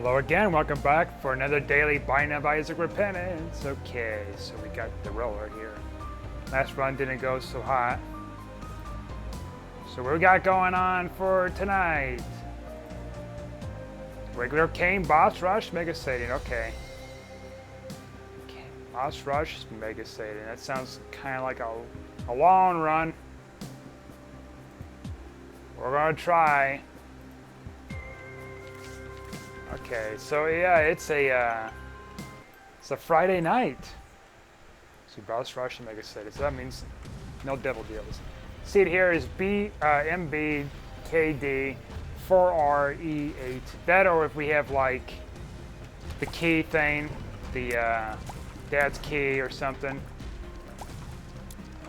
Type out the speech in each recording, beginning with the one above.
Hello again, welcome back for another daily Binding of Isaac Repentance. Okay, so we got the roller here. Last run didn't go so hot. So what we got going on for tonight? Regular Kane, Boss Rush, Mega Satan, okay. Boss Rush, Mega Satan. That sounds kind of like a long run. We're gonna try. Okay, so yeah, it's a Friday night. See, Boss Rush and Mega Satan. So that means no devil deals. See it here is MBKD 4RE8. That, or if we have like the key thing, the dad's key or something,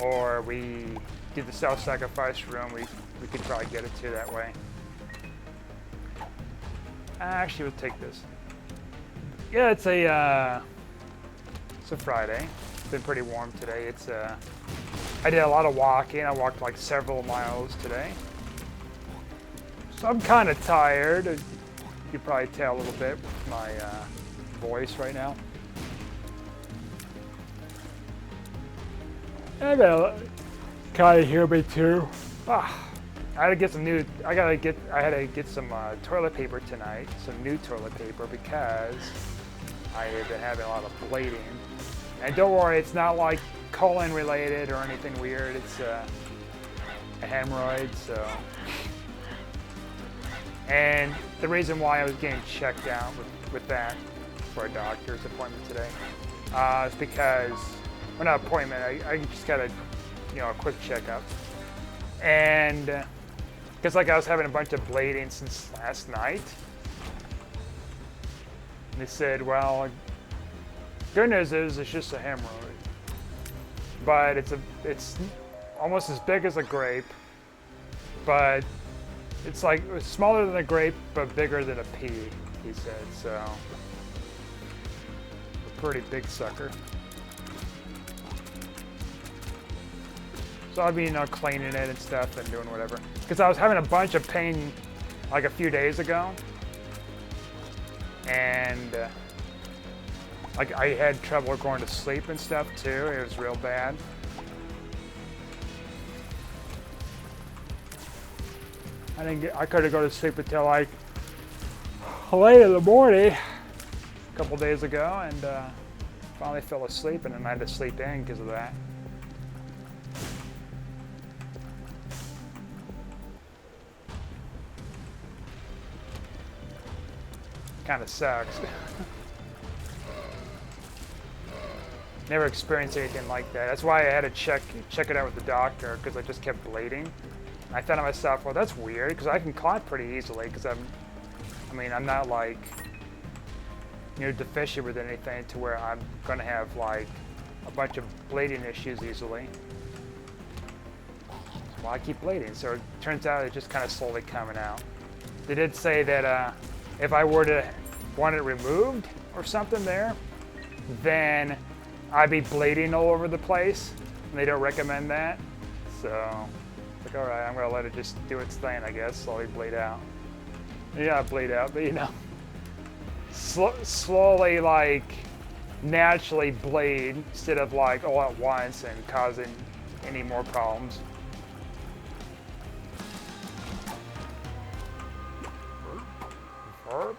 or we do the self-sacrifice room, we could probably get it too that way. Actually, we'll take this. Yeah, it's a Friday. It's been pretty warm today. I did a lot of walking. I walked like several miles today. So I'm kind of tired. You can probably tell a little bit with my voice right now. I kind of hear me too. I had to get some toilet paper tonight, some new toilet paper, because I have been having a lot of bleeding. And don't worry, it's not like colon related or anything weird. It's a hemorrhoid, so. And the reason why I was getting checked out with that for a doctor's appointment today is because, well, not appointment, I just got a quick checkup. And because like I was having a bunch of bleeding since last night. And they said, well, good news is it's just a hemorrhoid. But it's almost as big as a grape, but it's smaller than a grape, but bigger than a pea, he said, so a pretty big sucker. So I've been cleaning it and stuff and doing whatever. Because I was having a bunch of pain like a few days ago. And like I had trouble going to sleep and stuff too. It was real bad. I couldn't go to sleep until like late in the morning a couple days ago, and finally fell asleep, and then I had to sleep in because of that. Kind of sucks. Never experienced anything like that. That's why I had to check it out with the doctor, because I just kept bleeding. I thought to myself, well, that's weird, because I can clot pretty easily, because I'm not like deficient with anything to where I'm gonna have like a bunch of bleeding issues easily. Well, I keep bleeding, so it turns out it's just kind of slowly coming out. They did say that if I were to want it removed or something there, then I'd be bleeding all over the place. And they don't recommend that. So, like, all right, I'm gonna let it just do its thing, I guess, slowly bleed out. Yeah, bleed out, but slowly, like, naturally bleed instead of like all at once and causing any more problems. Burp.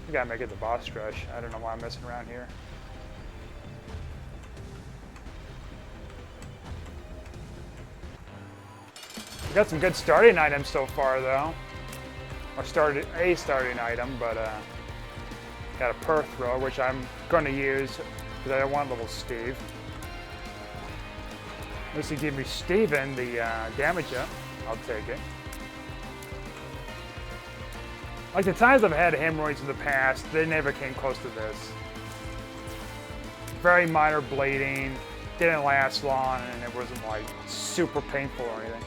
I gotta make it the boss rush. I don't know why I'm messing around here. We got some good starting items so far, though. Or started a starting item, but got a perth throw, which I'm going to use because I don't want little Steve. Unless you give me Steven the damage up, I'll take it. Like the times I've had hemorrhoids in the past, they never came close to this. Very minor bleeding, didn't last long, and it wasn't like super painful or anything.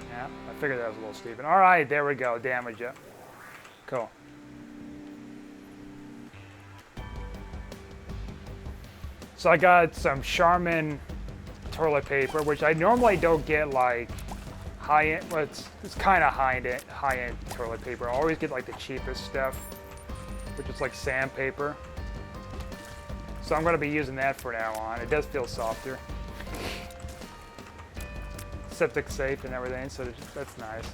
Yeah, I figured that was a little Steven. All right, there we go, damage up. Cool. So I got some Charmin toilet paper, which I normally don't get like high-end, well, it's kind of high-end toilet paper. I always get like the cheapest stuff, which is like sandpaper. So I'm going to be using that from now on. It does feel softer. Septic safe and everything, so that's nice.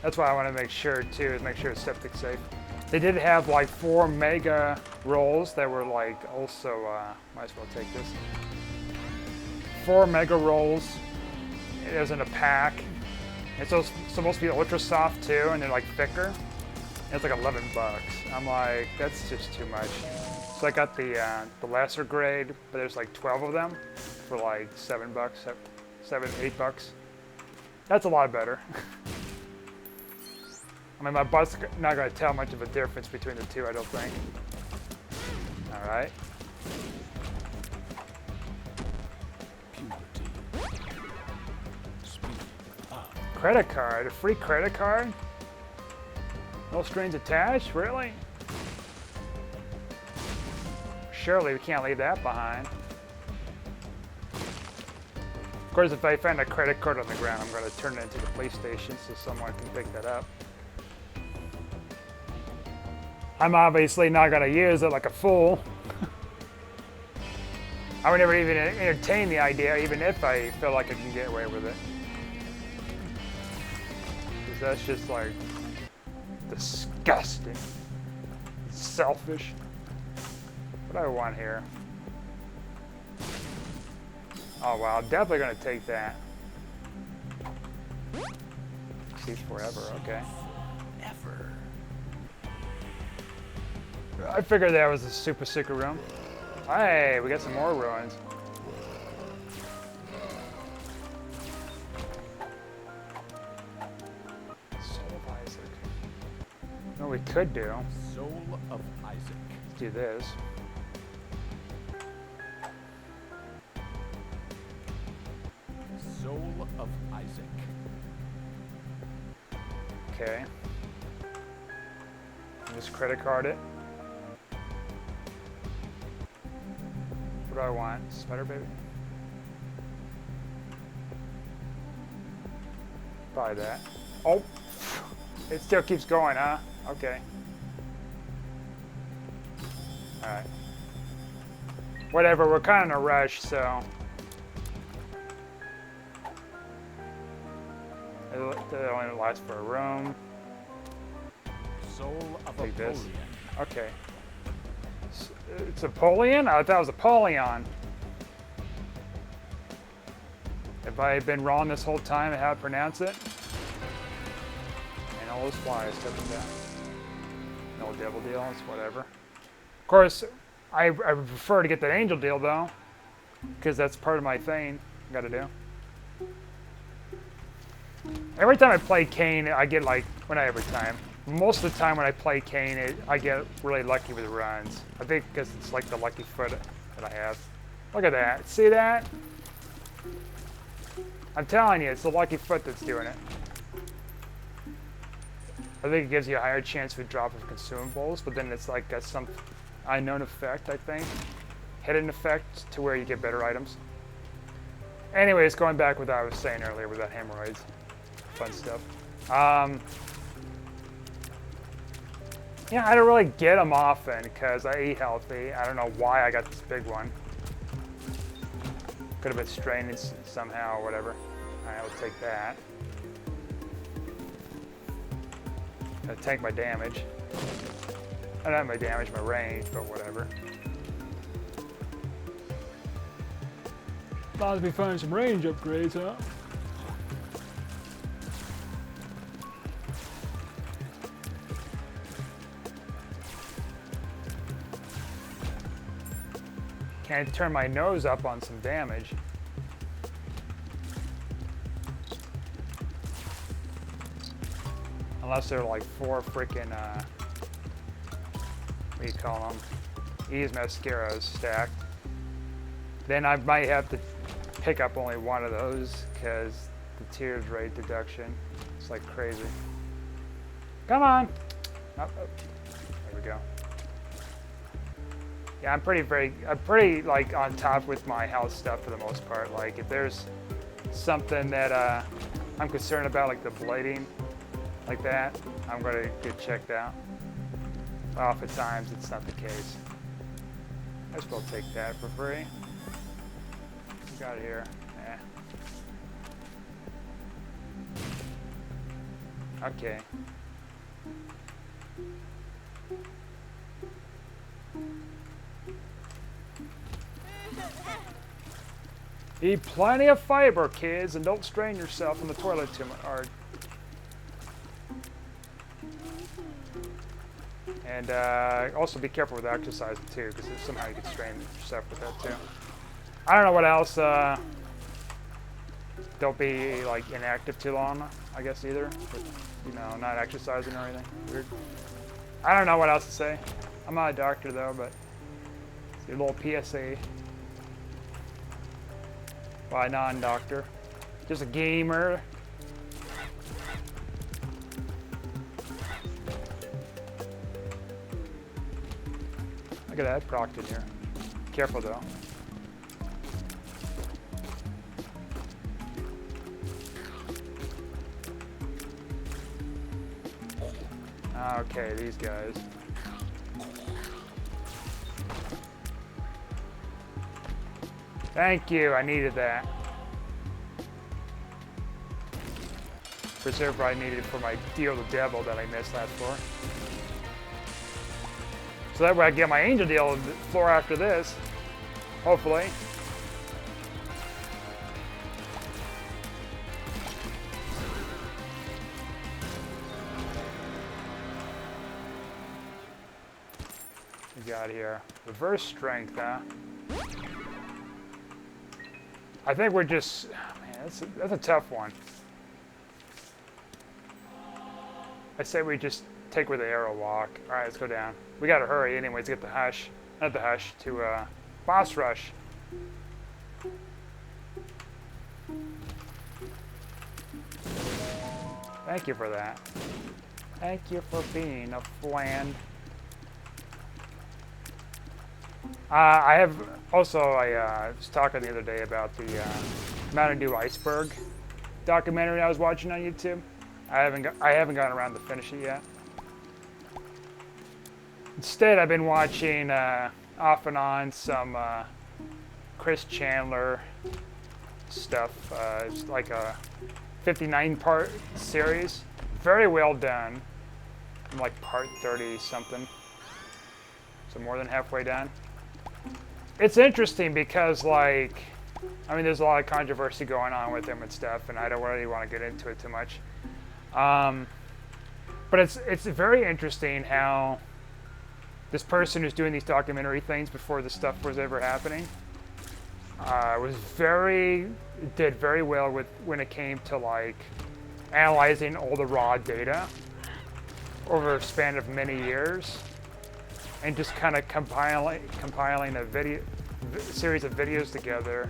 That's why I want to make sure too, is make sure it's septic safe. They did have like 4 mega rolls that were like also, might as well take this. 4 mega rolls. It was in a pack. It's supposed to be ultra soft too, and they're like thicker. It's like $11. I'm like, that's just too much. So I got the lesser grade, but there's like 12 of them for like $7, $8. That's a lot better. I mean, my butt's not gonna tell much of a difference between the two, I don't think. All right. Credit card, a free credit card? No strings attached, really? Surely we can't leave that behind. Of course, if I find a credit card on the ground, I'm going to turn it into the police station so someone can pick that up. I'm obviously not going to use it like a fool. I would never even entertain the idea, even if I feel like I can get away with it. Because that's just like disgusting. Selfish. What do I want here? Oh wow, I'm definitely gonna take that. See forever, okay. Ever. I figured that was a super secret room. Hey, we got some more ruins. Soul of Isaac. You know what we could do? Soul of Isaac. Let's do this. Soul of Isaac. Okay. Just credit card it. What do I want? Spider baby? Buy that. Oh! It still keeps going, huh? Okay. Alright. Whatever, we're kind of in a rush, so... It only lasts for a room. Soul of Like this. Apollyon. Okay. It's Apollyon? I thought it was Apollyon. Have I been wrong this whole time in how to pronounce it? And all those flies up and down. No devil deal, it's whatever. Of course, I prefer to get that angel deal though, because that's part of my thing I gotta do. Every time I play Cain, I get like, well, not every time. Most of the time when I play Cain, I get really lucky with runs. I think because it's like the lucky foot that I have. Look at that. See that? I'm telling you, it's the lucky foot that's doing it. I think it gives you a higher chance of a drop of consumables, but then it's like got some unknown effect, I think. Hidden effect to where you get better items. Anyways, going back with what I was saying earlier with that hemorrhoids. Fun stuff. Yeah, I don't really get them often because I eat healthy. I don't know why I got this big one. Could have been strained somehow or whatever. Alright, I'll take that. Gonna tank my damage. Not my damage, my range, but whatever. Thought to be finding some range upgrades, huh? Can I turn my nose up on some damage? Unless they're like 4 freaking, what do you call them? Ease mascaras stacked. Then I might have to pick up only one of those because the tears rate deduction. It's like crazy. Come on! Oh, oh. There we go. Yeah, I'm pretty like on top with my health stuff for the most part. Like if there's something that I'm concerned about, like the bleeding, like that, I'm gonna get checked out. Oftentimes it's not the case. I just will take that for free. We got it here. Okay. Eat plenty of fiber, kids, and don't strain yourself in the toilet too much. And also be careful with exercising too, because somehow you can strain yourself with that too. I don't know what else. Don't be like inactive too long, I guess either. With, you know, not exercising or anything. Weird. I don't know what else to say. I'm not a doctor though, but it's a little PSA. By non-doctor. Just a gamer. Look at that proc in here. Careful though. Okay, these guys. Thank you, I needed that. Preserve I needed for my deal the devil that I missed last floor. So that way I get my angel deal floor after this. Hopefully. We got here. Reverse strength, huh? I think we're just, man, that's a tough one. I say we just take where the arrow walk. All right, let's go down. We gotta hurry anyways to get the hush, not the hush, to boss rush. Thank you for that. Thank you for being a friend. I was talking the other day about the Mountain Dew Iceberg documentary I was watching on YouTube. I haven't gotten around to finish it yet. Instead, I've been watching off and on some Chris Chandler stuff. It's like a 59-part series. Very well done. I'm like part 30 something. So more than halfway done. It's interesting because, like, I mean, there's a lot of controversy going on with him and stuff, and I don't really want to get into it too much. But it's very interesting how this person who's doing these documentary things before this stuff was ever happening did very well with when it came to like analyzing all the raw data over a span of many years. And just kind of compiling a series of videos together,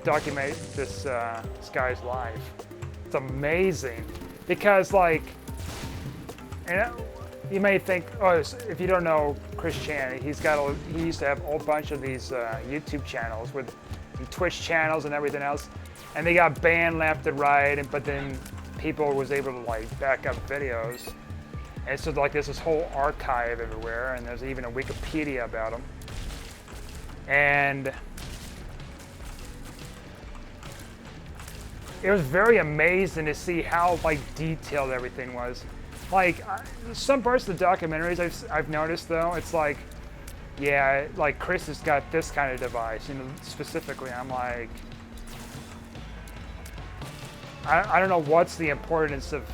document this guy's life. It's amazing because, like, and you may think, oh, if you don't know Chris Chan, he used to have a whole bunch of these YouTube channels with Twitch channels and everything else, and they got banned left and right. But then people was able to like back up videos. And so like there's this whole archive everywhere, and there's even a Wikipedia about them. And it was very amazing to see how like detailed everything was. Like some parts of the documentaries I've noticed though, it's like, yeah, like Chris has got this kind of device, you know, specifically. I'm like, I don't know what's the importance of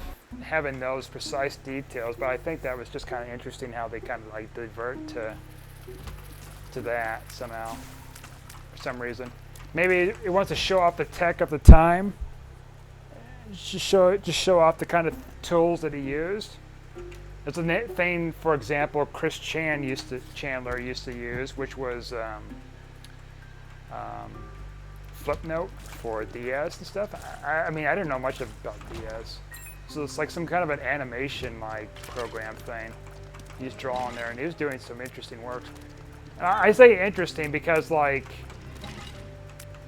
having those precise details, but I think that was just kind of interesting how they kind of like divert to that somehow for some reason. Maybe it wants to show off the tech of the time, just show off the kind of tools that he used. There's a thing, for example, Chris Chandler used to use, which was Flipnote for DS and stuff. I mean, I didn't know much about DS. So it's like some kind of an animation like program thing. He's drawing there, and he was doing some interesting work. I say interesting because like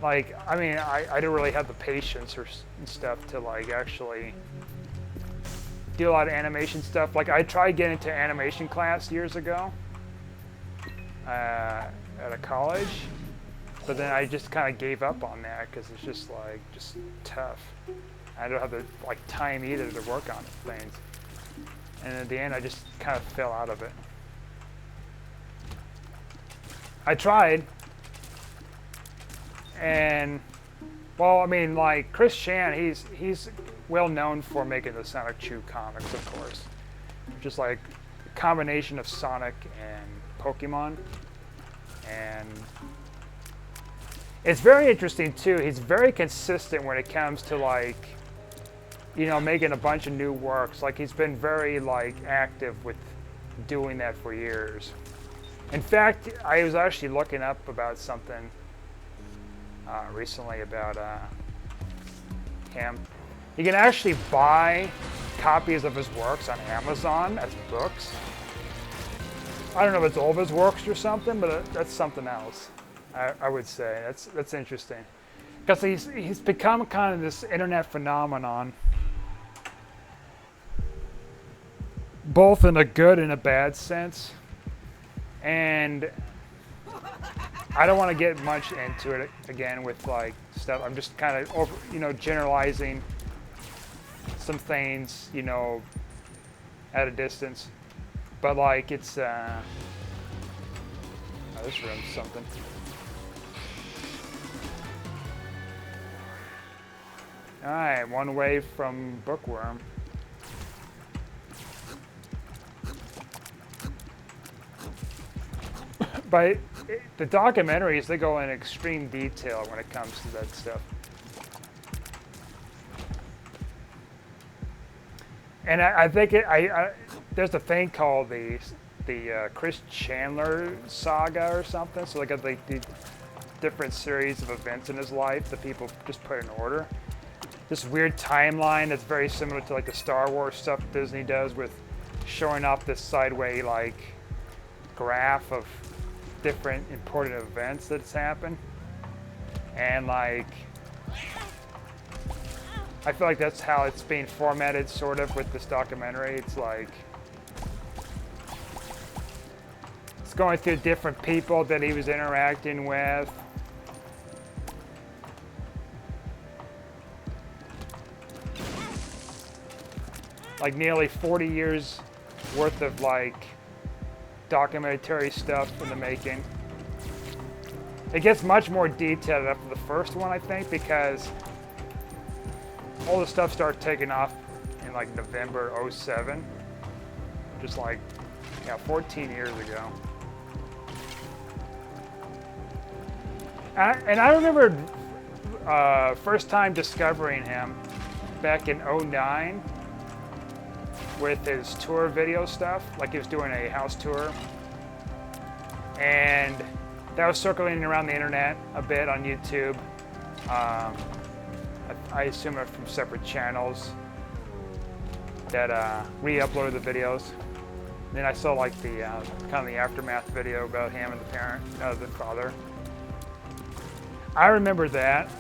I mean I don't really have the patience or and stuff to like actually do a lot of animation stuff. Like I tried getting into animation class years ago at a college, but then I just kind of gave up on that because it's just like just tough. I don't have the like time either to work on things, and at the end I just kind of fell out of it. I tried, and well, I mean, like Chris Chan, he's well known for making the Sonic Chew comics, of course, just like a combination of Sonic and Pokemon, and it's very interesting too. He's very consistent when it comes to like, you know, making a bunch of new works. Like he's been very like active with doing that for years. In fact, I was actually looking up about something recently about him. You can actually buy copies of his works on Amazon as books. I don't know if it's all of his works or something, but that's something else. I would say that's interesting because he's become kind of this internet phenomenon, both in a good and a bad sense. And I don't want to get much into it again with like stuff. I'm just kind of over, you know, generalizing some things, you know, at a distance. But like it's, oh, this room's something. All right, one way from Bookworm. But the documentaries, they go in extreme detail when it comes to that stuff. And I think there's a thing called the Chris Chandler saga or something. So like the different series of events in his life that people just put in order. This weird timeline that's very similar to like the Star Wars stuff Disney does with showing off this sideways like graph of different important events that's happened, and like I feel like that's how it's being formatted sort of with this documentary. It's like it's going through different people that he was interacting with. Like nearly 40 years worth of like documentary stuff in the making. It gets much more detailed after the first one, I think, because all the stuff started taking off in like November '07, just like 14 years ago. And I remember first time discovering him back in '09 with his tour video stuff, like he was doing a house tour, and that was circulating around the internet a bit on YouTube. I assume it from separate channels that re-uploaded the videos. And then I saw like the kind of the aftermath video about him and the parent, the father. I remember that.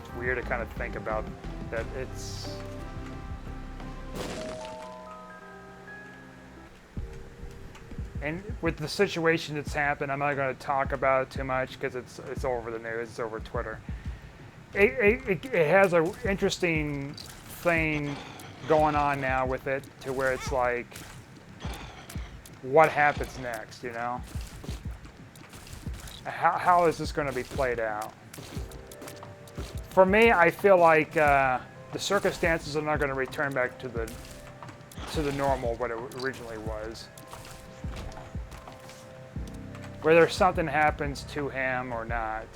It's weird to kind of think about that. It's and with the situation that's happened, I'm not going to talk about it too much because it's over the news, it's over Twitter. It has an interesting thing going on now with it, to where it's like, what happens next, you know? How is this going to be played out? For me, I feel like the circumstances are not going to return back to the normal what it originally was. Whether something happens to him or not.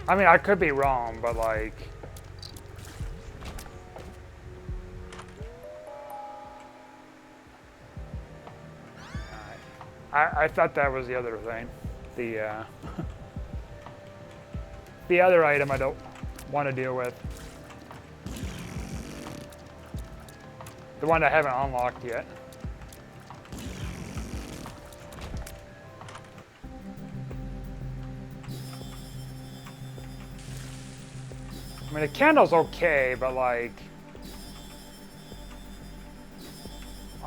I mean, I could be wrong, but like, I thought that was the other thing. The other item I don't want to deal with. The one I haven't unlocked yet. I mean, the candle's okay, but like...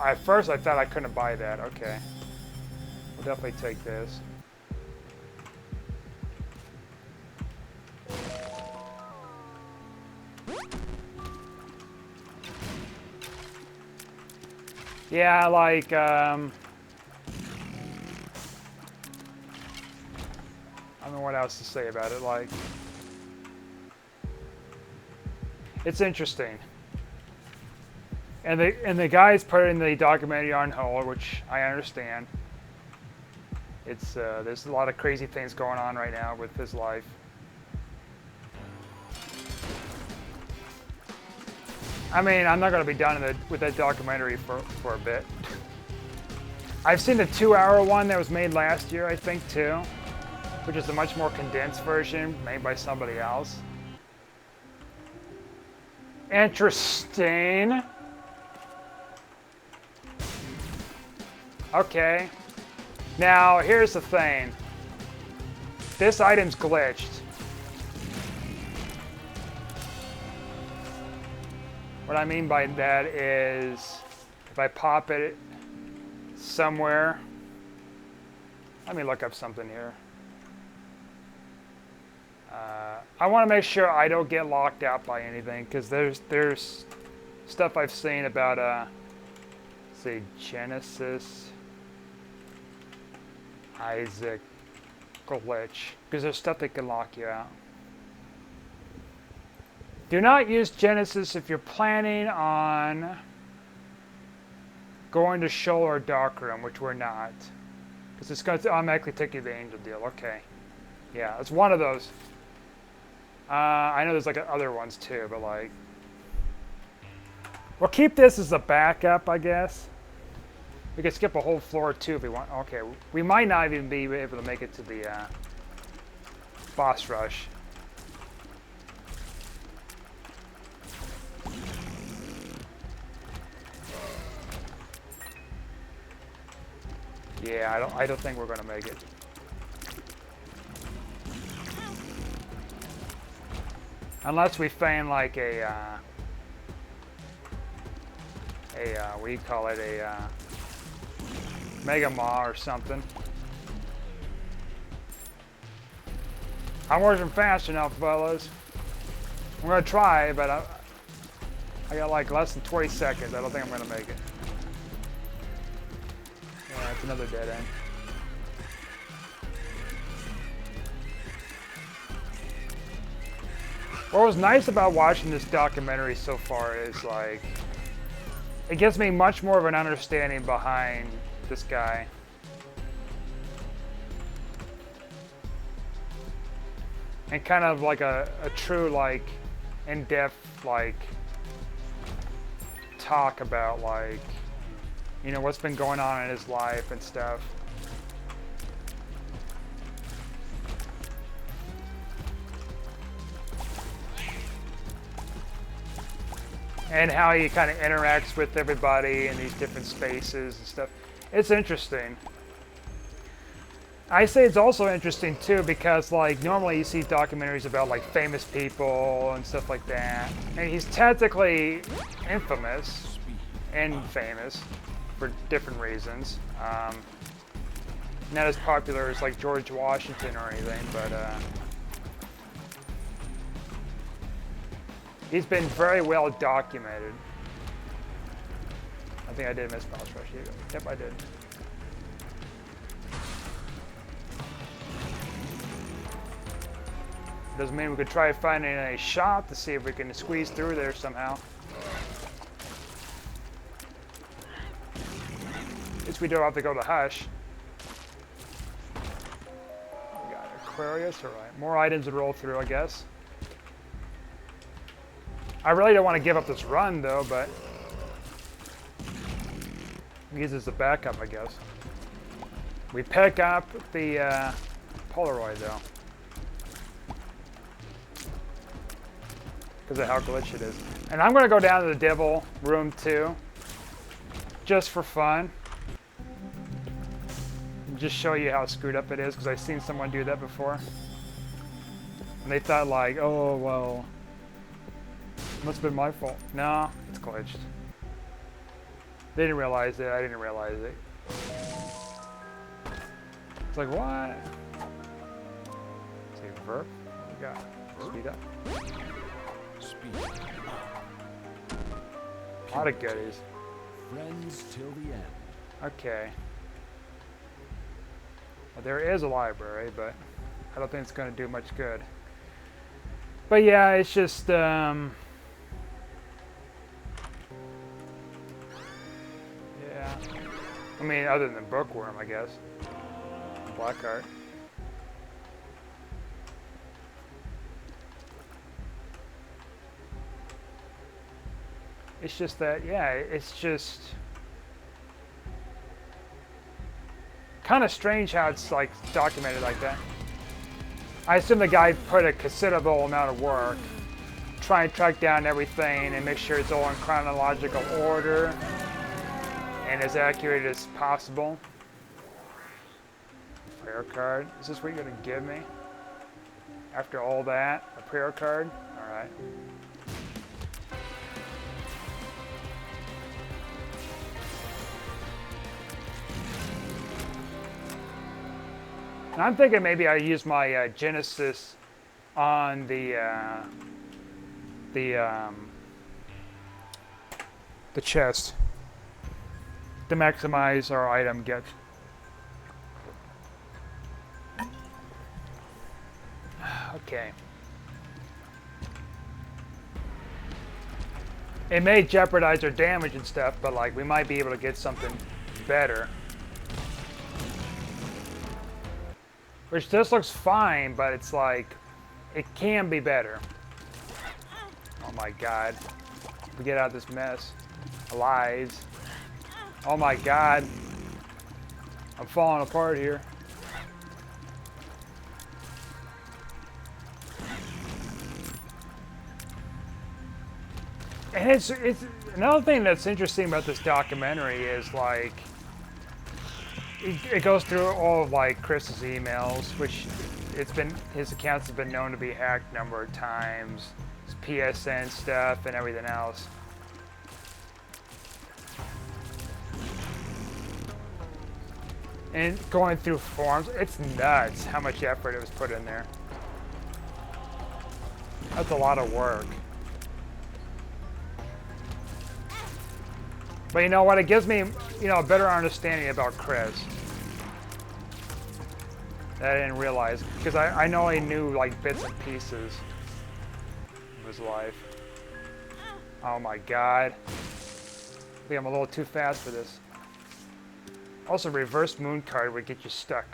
At first I thought I couldn't buy that. Okay. We'll definitely take this. Yeah, like, I don't know what else to say about it. Like, it's interesting. And the guys putting the documentary on hold, which I understand. It's there's a lot of crazy things going on right now with his life. I mean, I'm not going to be done with that documentary for a bit. I've seen the 2-hour one that was made last year, I think, too, which is a much more condensed version made by somebody else. Interesting. Okay. Now, here's the thing. This item's glitched. What I mean by that is, if I pop it somewhere, let me look up something here. I want to make sure I don't get locked out by anything, because there's stuff I've seen about, say, Genesis, Isaac, glitch, because there's stuff that can lock you out. Do not use Genesis if you're planning on going to Shoal or Darkroom, which we're not. Because it's going to automatically take you to the Angel Deal. Okay. Yeah, it's one of those. I know there's like other ones too, but like... We'll keep this as a backup, I guess. We could skip a whole floor too if we want. Okay, we might not even be able to make it to the boss rush. Yeah, I don't think we're gonna make it. Unless we feign like a what do you call it, a Mega Maw or something. I wasn't fast enough, fellas. I'm gonna try, but I got like less than 20 seconds. I don't think I'm gonna make it. Yeah, it's another dead end. What was nice about watching this documentary so far is like, it gives me much more of an understanding behind this guy. And kind of like a true like in-depth like talk about like, you know, what's been going on in his life and stuff. And how he kind of interacts with everybody in these different spaces and stuff. It's interesting. I say it's also interesting too because like normally you see documentaries about like famous people and stuff like that. And he's technically infamous and famous for different reasons. Not as popular as like George Washington or anything, but he's been very well documented. I think I did miss boss rush. Here you go. Yep, I did. Doesn't mean we could try finding a shot to see if we can squeeze through there somehow. At least we don't have to go to Hush. We got Aquarius, alright. More items to roll through, I guess. I really don't want to give up this run though, but use this as a backup, I guess. We pick up the Polaroid though. Because of how glitched it is. And I'm going to go down to the Devil Room too. just for fun. Just show you how screwed up it is, because I've seen someone do that before. And they thought like, oh, well, must have been my fault. No, it's glitched. They didn't realize it, I didn't realize it. It's like, what? Say verb. We got speed up. Speed up. A lot of goodies. Friends till the end. Okay. Well, there is a library, but I don't think it's going to do much good. But yeah, it's just yeah. I mean, other than Bookworm, I guess. Blackheart. It's just that, yeah, it's just kind of strange how it's like documented like that. I assume the guy put a considerable amount of work, try and track down everything and make sure it's all in chronological order and as accurate as possible. Prayer card. Is this what you're gonna give me? After all that, a prayer card? All right. And I'm thinking maybe I use my Genesis on the chest to maximize our item get. Okay. It may jeopardize our damage and stuff, but like we might be able to get something better. Which this looks fine, but it's like, it can be better. Oh my god. We get out of this mess. Alive. Oh my god. I'm falling apart here. And it's another thing that's interesting about this documentary is like, it goes through all of like Chris's emails, which his accounts have been known to be hacked a number of times, his PSN stuff and everything else. And going through forums, it's nuts how much effort it was put in there. That's a lot of work. But you know what? It gives me, a better understanding about Chris. That I didn't realize, because I know I knew like bits and pieces of his life. Oh my god. I think I'm a little too fast for this. Also, reverse moon card would get you stuck,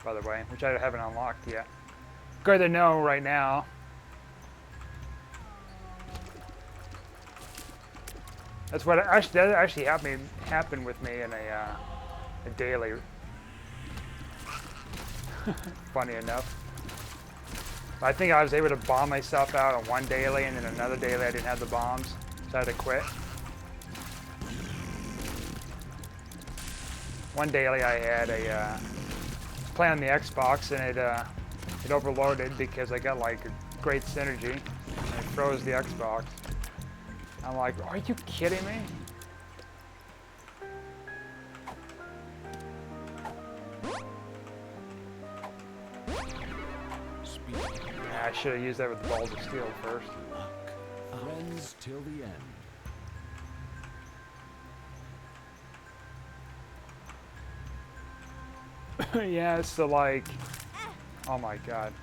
by the way, which I haven't unlocked yet. Good to know right now. That's what that actually happened with me in a daily. Funny enough. But I think I was able to bomb myself out on one daily, and then another daily I didn't have the bombs, so I had to quit. One daily I had playing on the Xbox, and it overloaded because I got like a great synergy, and it froze the Xbox. I'm like, are you kidding me? Yeah, I should have used that with the balls of steel first. Friends till the end. Yeah, so like, oh my god.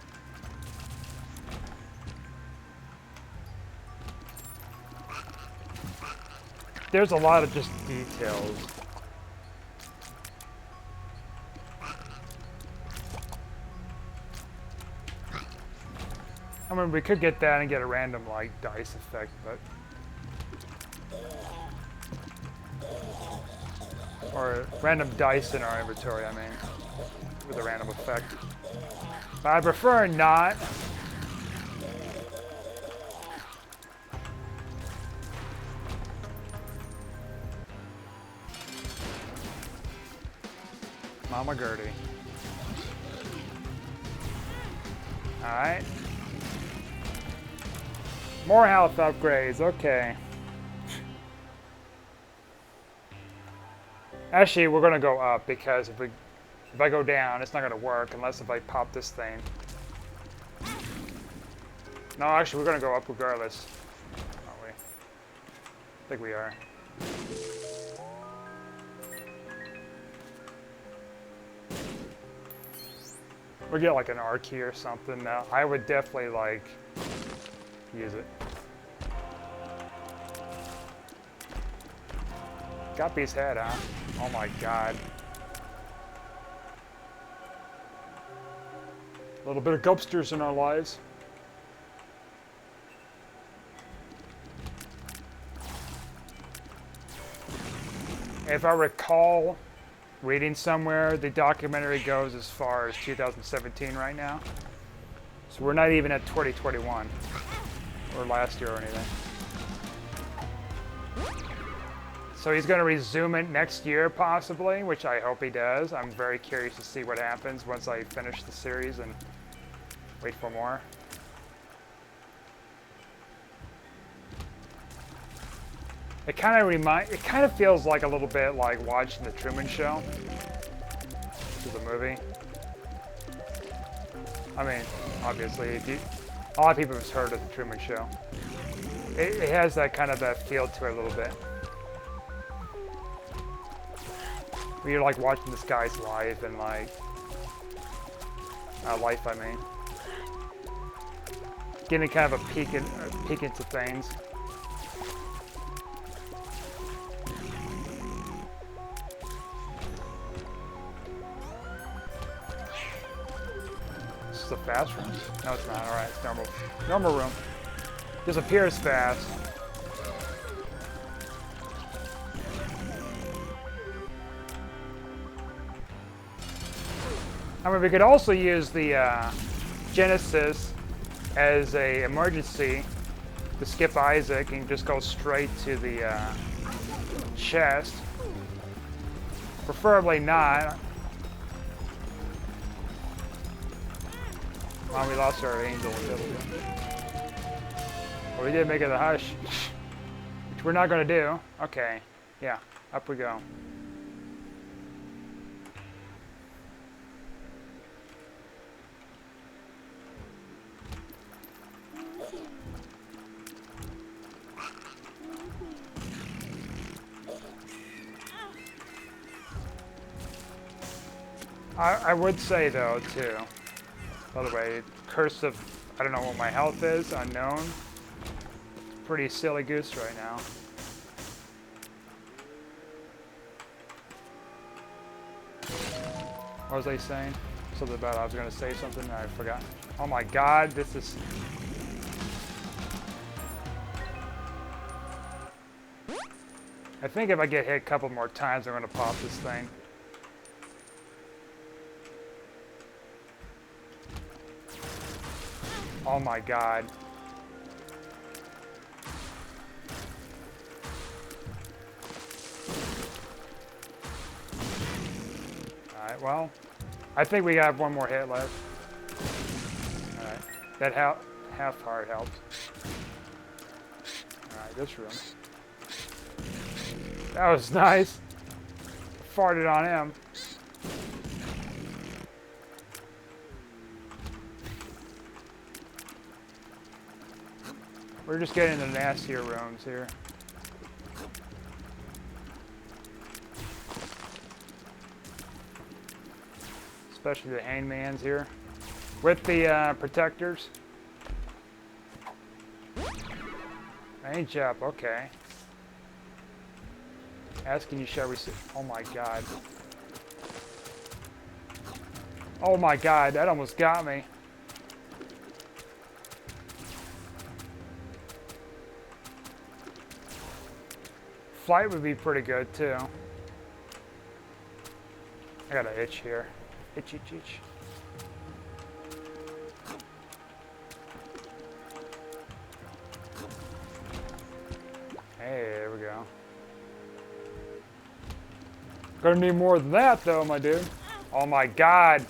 There's a lot of just details. I mean, we could get that and get a random like dice effect, but or random dice in our inventory, I mean, with a random effect. But I prefer not. Mama Gertie. Alright. More health upgrades, okay. Actually, we're gonna go up because if I go down, it's not gonna work unless if I pop this thing. No, actually, we're gonna go up regardless. Aren't we? I think we are. We'll get like an R key or something. Now, I would definitely like use it. Guppy's head, huh? Oh my god. A little bit of gupsters in our lives. If I recall reading somewhere, the documentary goes as far as 2017 right now. So we're not even at 2021 or last year or anything. So he's going to resume it next year possibly, which I hope he does. I'm very curious to see what happens once I finish the series and wait for more. It kind of feels like a little bit like watching The Truman Show, which is a movie. I mean, obviously, a lot of people have heard of The Truman Show. It has that kind of that feel to it a little bit. Where you're like watching this guy's life and like, life I mean. Getting kind of a peek into things. This is a fast room? No, it's not. Alright, it's normal room. Disappears fast. I mean, we could also use the Genesis as a emergency to skip Isaac and just go straight to the chest. Preferably not. Oh, we lost our angel. Well, we did make it a hush, which we're not going to do. Okay, yeah, up we go. I would say though too, by the way, curse of, I don't know what my health is, unknown. Pretty silly goose right now. What was I saying? Something about I was going to say something and I forgot. Oh my god, this is... I think if I get hit a couple more times, I'm going to pop this thing. Oh my god. Alright, well, I think we have one more hit left. Alright, that half heart helps. Alright, this room. That was nice. Farted on him. We're just getting the nastier rooms here. Especially the hangmans here. With the protectors. Range up, okay. Asking you shall receive. Oh my god. Oh my god, that almost got me. Flight would be pretty good too. I got an itch here. Itch, itch, itch. Hey, there we go. Gonna need more than that though, my dude. Oh my god.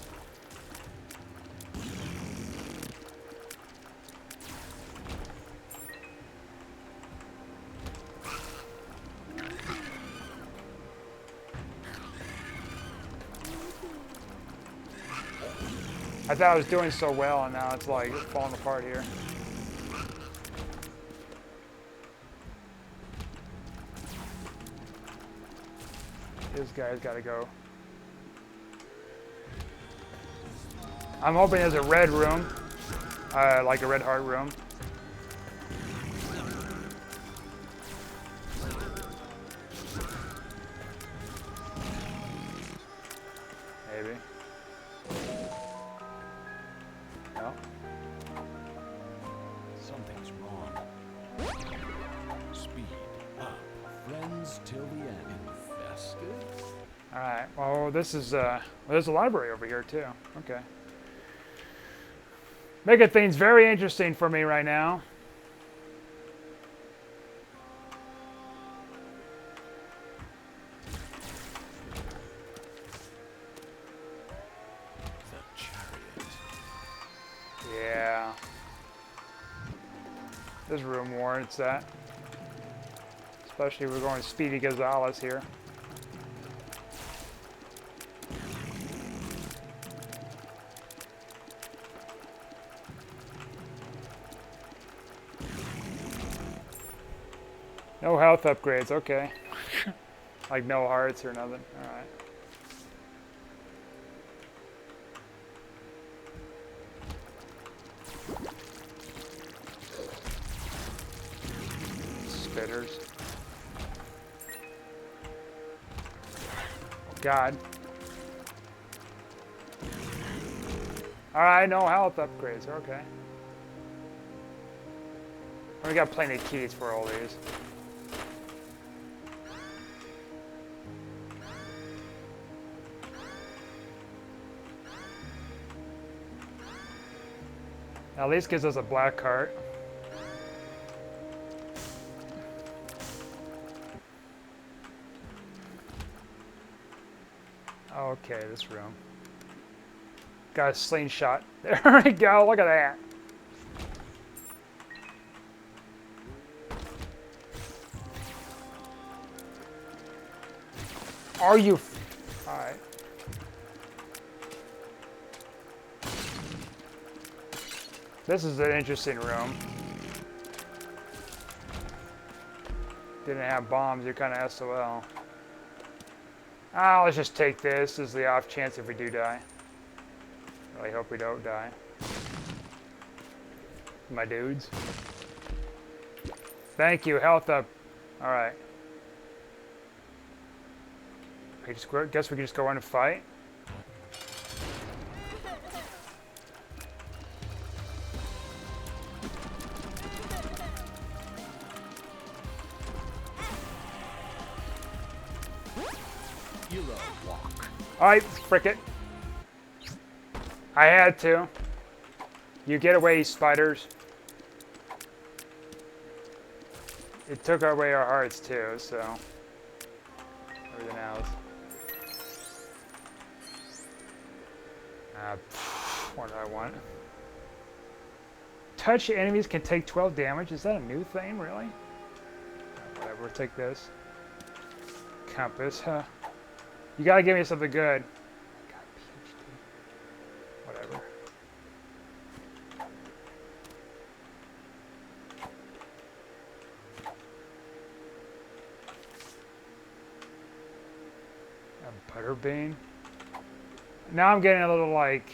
I thought I was doing so well, and now it's like falling apart here. This guy's got to go. I'm hoping there's a red room, like a red heart room. Maybe. No. Something's wrong. Speed up. Friends till the end. Infested? All right. Well, this is well, there's a library over here too. Okay. Making things very interesting for me right now. The chariot. Yeah. This room warrants that. Especially if we're going Speedy Gonzalez here. No health upgrades, okay. Like no hearts or nothing. Alright. Spitters. God. Alright, no health upgrades, okay. We got plenty of keys for all these. At least gives us a black cart. Okay, this room. Got a slingshot. There we go, look at that. Are you... Alright. This is an interesting room. Didn't have bombs, you're kind of SOL. Ah, let's just take this as the off chance if we do die. Really hope we don't die. My dudes. Thank you, health up. Alright. I guess we can just go in and fight. Alright, frick it. I had to. You get away, spiders. It took away our hearts too, so everything else. What do I want? Touch enemies can take 12 damage. Is that a new thing, really? Whatever, we'll take this. Compass, huh? You gotta give me something good. God, PhD. Whatever. A butterbean. Now I'm getting a little like.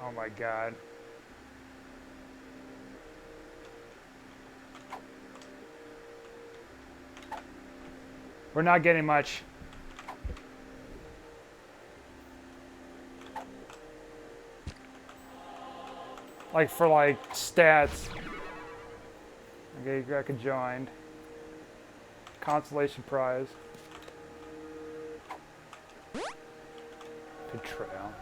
Oh my god. We're not getting much. Like for like stats. Okay, I could join. Consolation prize. Betrayal.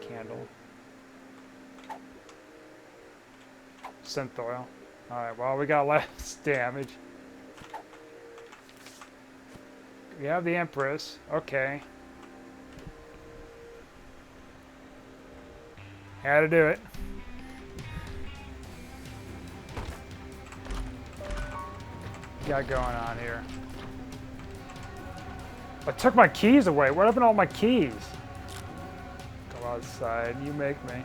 Candle. synth oil. Alright, well, we got less damage. We have the Empress. Okay. How to do it. Got going on here? I took my keys away. What happened to all my keys? Go outside. You make me.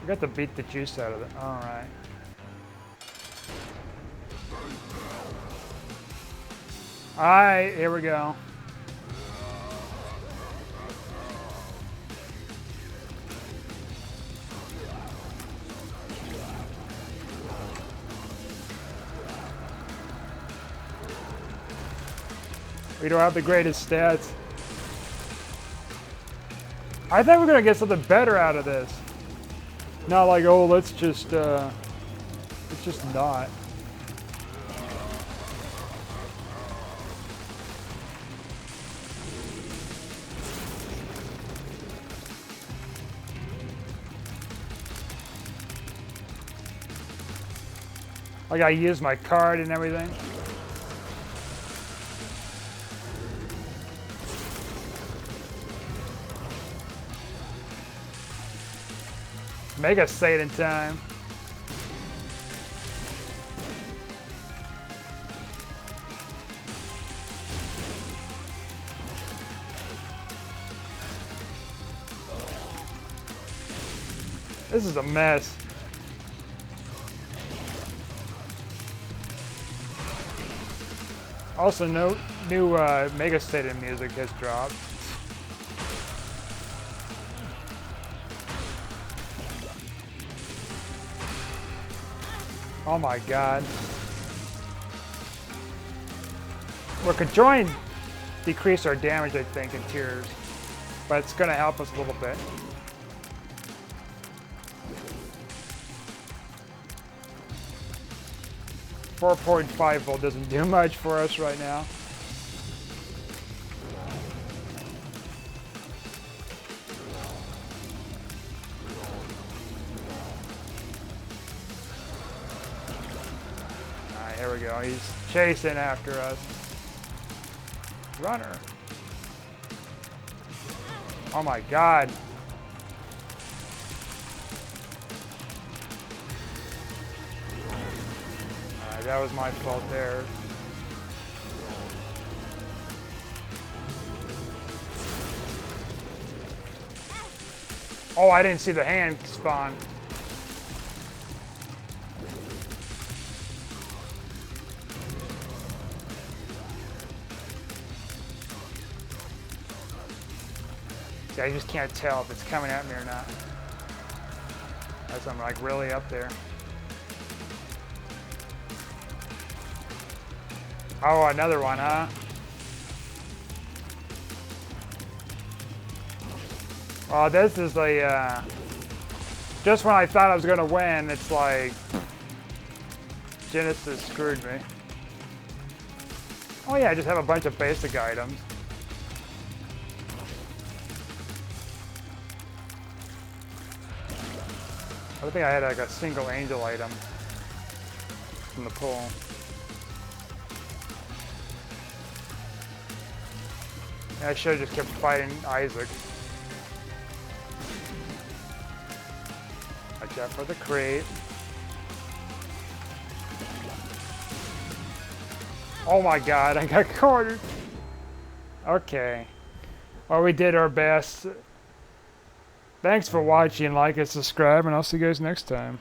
We got to beat the juice out of it. Alright. Alright, here we go. We don't have the greatest stats. I think we're gonna get something better out of this. Not like, oh, let's just not. Like I used my card and everything. Mega Satan time. This is a mess. Also, no new Mega Satan music has dropped. Oh my god. We could join decrease our damage, I think, in tiers. But it's gonna help us a little bit. .5 volt doesn't do much for us right now. Alright, here we go. He's chasing after us. Runner. Oh my god. That was my fault there. Oh, I didn't see the hand spawn. See, I just can't tell if it's coming at me or not. As I'm like really up there. Oh, another one, huh? Oh, this is the, just when I thought I was gonna win, it's like, Genesis screwed me. Oh yeah, I just have a bunch of basic items. I think I had like a single angel item from the pool. I should have just kept fighting Isaac. Watch out for the crate. Oh my god, I got cornered. Okay. Well, we did our best. Thanks for watching. Like and subscribe, and I'll see you guys next time.